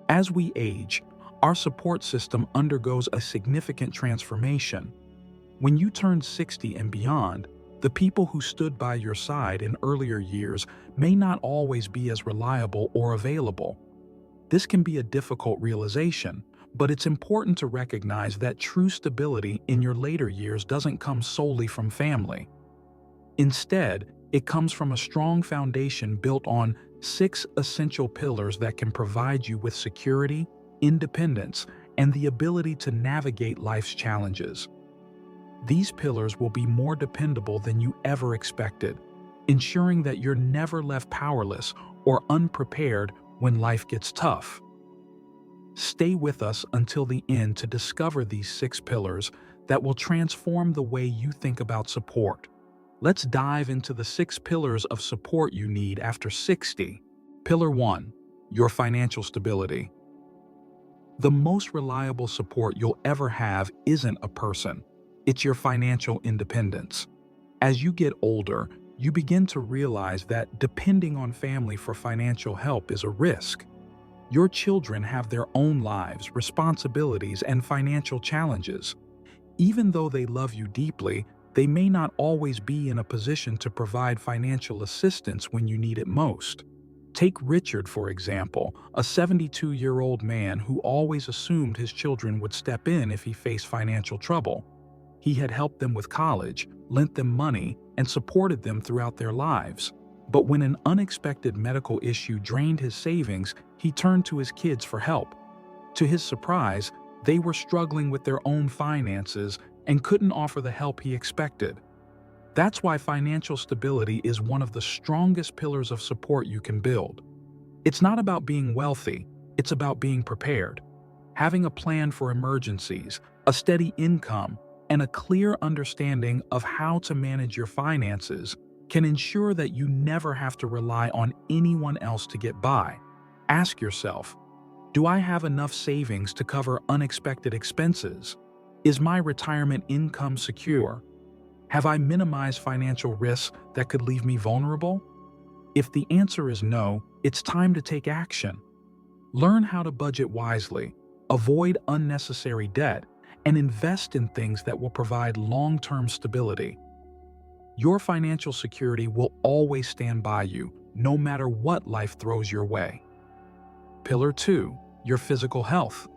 As we age, our support system undergoes a significant transformation. When you turn 60 and beyond, the people who stood by your side in earlier years may not always be as reliable or available. This can be a difficult realization, but it's important to recognize that true stability in your later years doesn't come solely from family. Instead, it comes from a strong foundation built on 6 essential pillars that can provide you with security, independence, and the ability to navigate life's challenges. These pillars will be more dependable than you ever expected, ensuring that you're never left powerless or unprepared when life gets tough. Stay with us until the end to discover these 6 pillars that will transform the way you think about support. Let's dive into the 6 pillars of support you need after 60. Pillar 1. Your financial stability. The most reliable support you'll ever have isn't a person. It's your financial independence. As you get older, you begin to realize that depending on family for financial help is a risk. Your children have their own lives, responsibilities, and financial challenges. Even though they love you deeply, they may not always be in a position to provide financial assistance when you need it most. Take Richard, for example, a 72-year-old man who always assumed his children would step in if he faced financial trouble. He had helped them with college, lent them money, and supported them throughout their lives. But when an unexpected medical issue drained his savings, he turned to his kids for help. To his surprise, they were struggling with their own finances and couldn't offer the help he expected. That's why financial stability is one of the strongest pillars of support you can build. It's not about being wealthy, it's about being prepared. Having a plan for emergencies, a steady income, and a clear understanding of how to manage your finances can ensure that you never have to rely on anyone else to get by. Ask yourself, do I have enough savings to cover unexpected expenses? Is my retirement income secure? Have I minimized financial risks that could leave me vulnerable? If the answer is no, it's time to take action. Learn how to budget wisely, avoid unnecessary debt, and invest in things that will provide long-term stability. Your financial security will always stand by you, no matter what life throws your way. Pillar 2. Your physical health.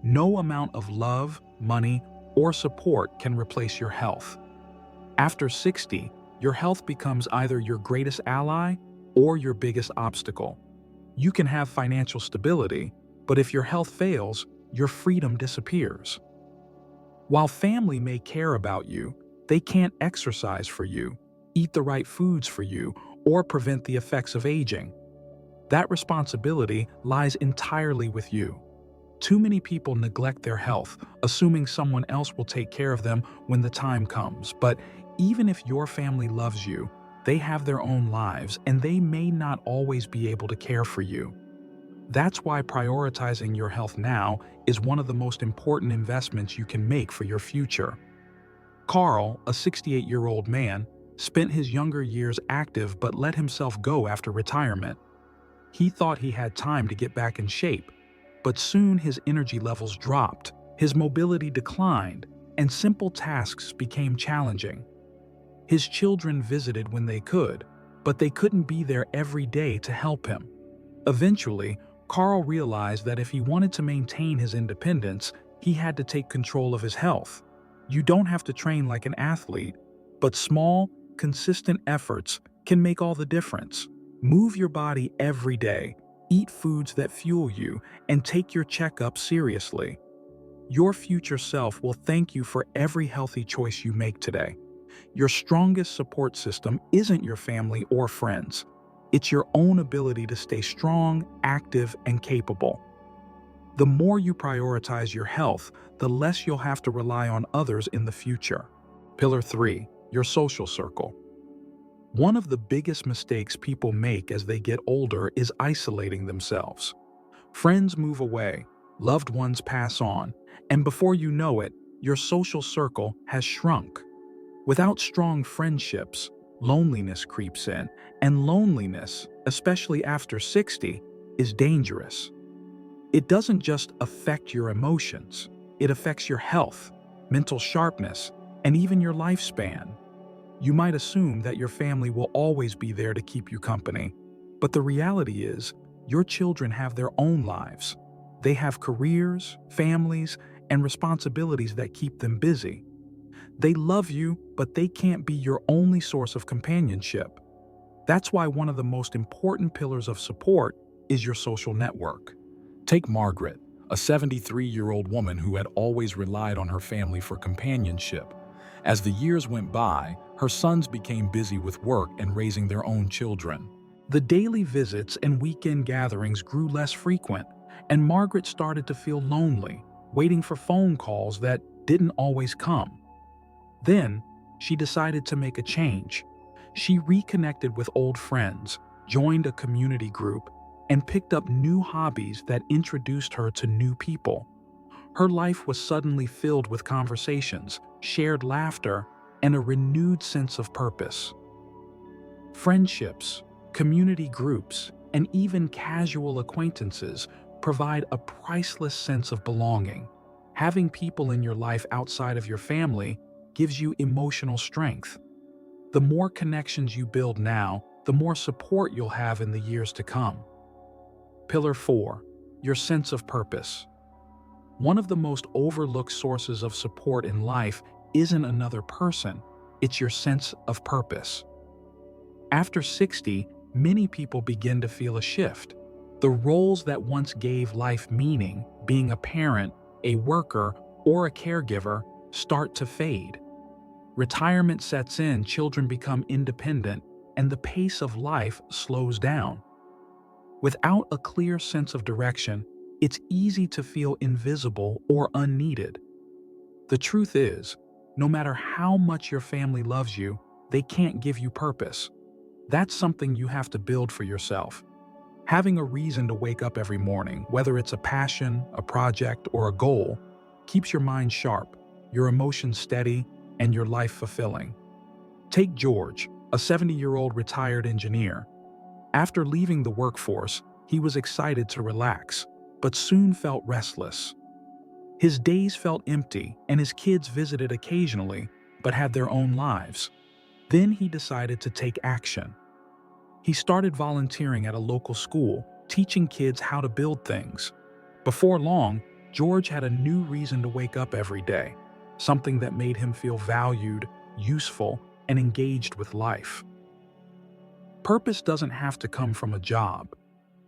No amount of love, money, or support can replace your health. After 60, your health becomes either your greatest ally or your biggest obstacle. You can have financial stability, but if your health fails, your freedom disappears. While family may care about you, they can't exercise for you, eat the right foods for you, or prevent the effects of aging. That responsibility lies entirely with you. Too many people neglect their health, assuming someone else will take care of them when the time comes. But even if your family loves you, they have their own lives and they may not always be able to care for you. That's why prioritizing your health now is one of the most important investments you can make for your future. Carl, a 68-year-old man, spent his younger years active but let himself go after retirement. He thought he had time to get back in shape, but soon his energy levels dropped, his mobility declined, and simple tasks became challenging. His children visited when they could, but they couldn't be there every day to help him. Eventually, Carl realized that if he wanted to maintain his independence, he had to take control of his health. You don't have to train like an athlete, but small, consistent efforts can make all the difference. Move your body every day, eat foods that fuel you, and take your checkup seriously. Your future self will thank you for every healthy choice you make today. Your strongest support system isn't your family or friends. It's your own ability to stay strong, active, and capable. The more you prioritize your health, the less you'll have to rely on others in the future. Pillar 3. Your social circle. One of the biggest mistakes people make as they get older is isolating themselves. Friends move away, loved ones pass on, and before you know it, your social circle has shrunk. Without strong friendships, loneliness creeps in, and loneliness, especially after 60, is dangerous. It doesn't just affect your emotions, it affects your health, mental sharpness, and even your lifespan. You might assume that your family will always be there to keep you company, but the reality is, your children have their own lives. They have careers, families, and responsibilities that keep them busy. They love you, but they can't be your only source of companionship. That's why one of the most important pillars of support is your social network. Take Margaret, a 73-year-old woman who had always relied on her family for companionship. As the years went by, her sons became busy with work and raising their own children. The daily visits and weekend gatherings grew less frequent, and Margaret started to feel lonely, waiting for phone calls that didn't always come. Then, she decided to make a change. She reconnected with old friends, joined a community group, and picked up new hobbies that introduced her to new people. Her life was suddenly filled with conversations, shared laughter, and a renewed sense of purpose. Friendships, community groups, and even casual acquaintances provide a priceless sense of belonging. Having people in your life outside of your family gives you emotional strength. The more connections you build now, the more support you'll have in the years to come. Pillar 4. Your sense of purpose. One of the most overlooked sources of support in life isn't another person, it's your sense of purpose. After 60, many people begin to feel a shift. The roles that once gave life meaning, being a parent, a worker, or a caregiver, start to fade. Retirement sets in, children become independent, and the pace of life slows down. Without a clear sense of direction, it's easy to feel invisible or unneeded. The truth is, no matter how much your family loves you, they can't give you purpose. That's something you have to build for yourself. Having a reason to wake up every morning, whether it's a passion, a project, or a goal, keeps your mind sharp, your emotions steady, and your life fulfilling. Take George, a 70-year-old retired engineer. After leaving the workforce, he was excited to relax, but soon felt restless. His days felt empty, and his kids visited occasionally, but had their own lives. Then he decided to take action. He started volunteering at a local school, teaching kids how to build things. Before long, George had a new reason to wake up every day, something that made him feel valued, useful, and engaged with life. Purpose doesn't have to come from a job.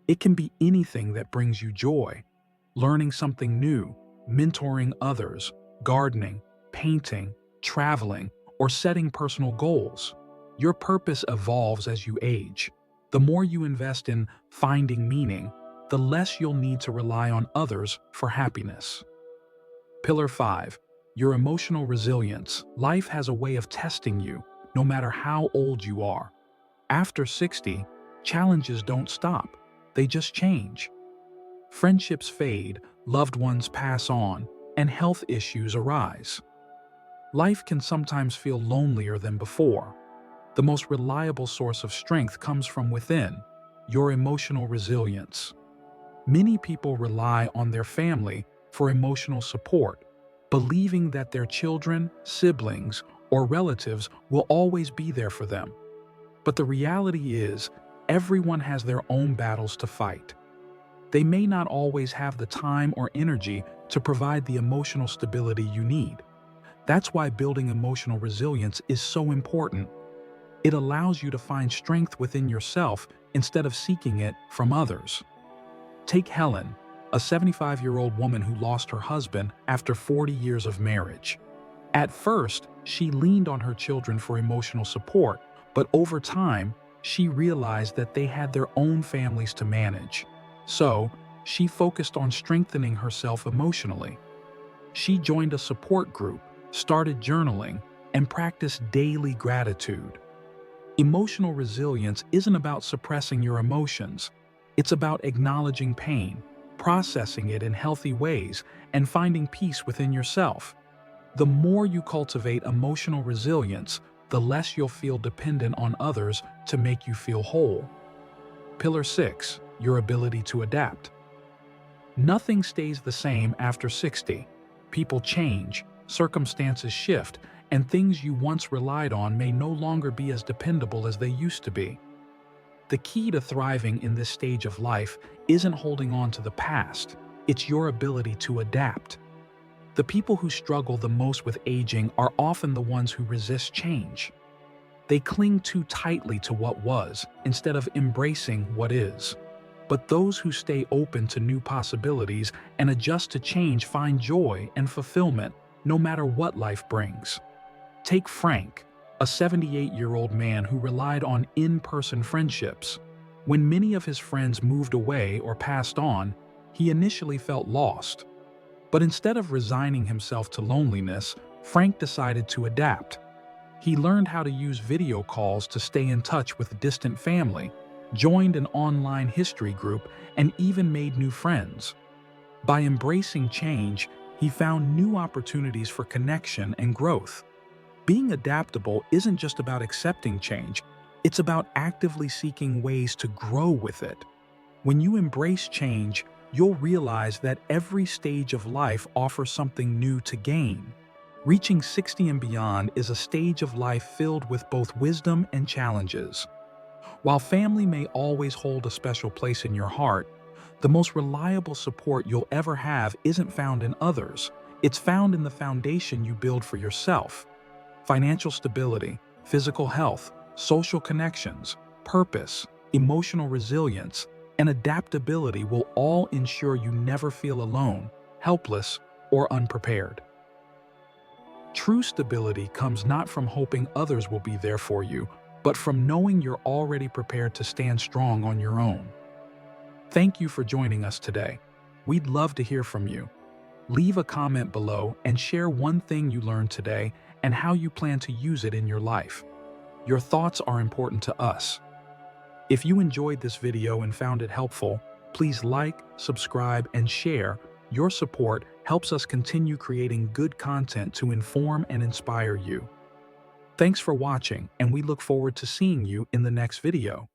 It can be anything that brings you joy. Learning something new, mentoring others, gardening, painting, traveling, or setting personal goals. Your purpose evolves as you age. The more you invest in finding meaning, the less you'll need to rely on others for happiness. Pillar 5. Your emotional resilience. Life has a way of testing you, no matter how old you are. After 60, challenges don't stop. They just change. Friendships fade, loved ones pass on, and health issues arise. Life can sometimes feel lonelier than before. The most reliable source of strength comes from within, your emotional resilience. Many people rely on their family for emotional support, believing that their children, siblings, or relatives will always be there for them. But the reality is, everyone has their own battles to fight. They may not always have the time or energy to provide the emotional stability you need. That's why building emotional resilience is so important. It allows you to find strength within yourself instead of seeking it from others. Take Helen, a 75-year-old woman who lost her husband after 40 years of marriage. At first, she leaned on her children for emotional support, but over time, she realized that they had their own families to manage. So, she focused on strengthening herself emotionally. She joined a support group, started journaling, and practiced daily gratitude. Emotional resilience isn't about suppressing your emotions. It's about acknowledging pain, processing it in healthy ways, and finding peace within yourself. The more you cultivate emotional resilience, the less you'll feel dependent on others to make you feel whole. Pillar 6. Your ability to adapt. Nothing stays the same after 60. People change, circumstances shift, and things you once relied on may no longer be as dependable as they used to be. The key to thriving in this stage of life isn't holding on to the past, it's your ability to adapt. The people who struggle the most with aging are often the ones who resist change. They cling too tightly to what was instead of embracing what is. But those who stay open to new possibilities and adjust to change find joy and fulfillment no matter what life brings. Take Frank, a 78-year-old man who relied on in-person friendships. When many of his friends moved away or passed on, he initially felt lost. But instead of resigning himself to loneliness, Frank decided to adapt. He learned how to use video calls to stay in touch with distant family, joined an online history group, and even made new friends. By embracing change, he found new opportunities for connection and growth. Being adaptable isn't just about accepting change, it's about actively seeking ways to grow with it. When you embrace change, you'll realize that every stage of life offers something new to gain. Reaching 60 and beyond is a stage of life filled with both wisdom and challenges. While family may always hold a special place in your heart, the most reliable support you'll ever have isn't found in others. It's found in the foundation you build for yourself. Financial stability, physical health, social connections, purpose, emotional resilience, and adaptability will all ensure you never feel alone, helpless, or unprepared. True stability comes not from hoping others will be there for you, but from knowing you're already prepared to stand strong on your own. Thank you for joining us today. We'd love to hear from you. Leave a comment below and share one thing you learned today and how you plan to use it in your life. Your thoughts are important to us. If you enjoyed this video and found it helpful, please like, subscribe, and share. Your support helps us continue creating good content to inform and inspire you. Thanks for watching, and we look forward to seeing you in the next video.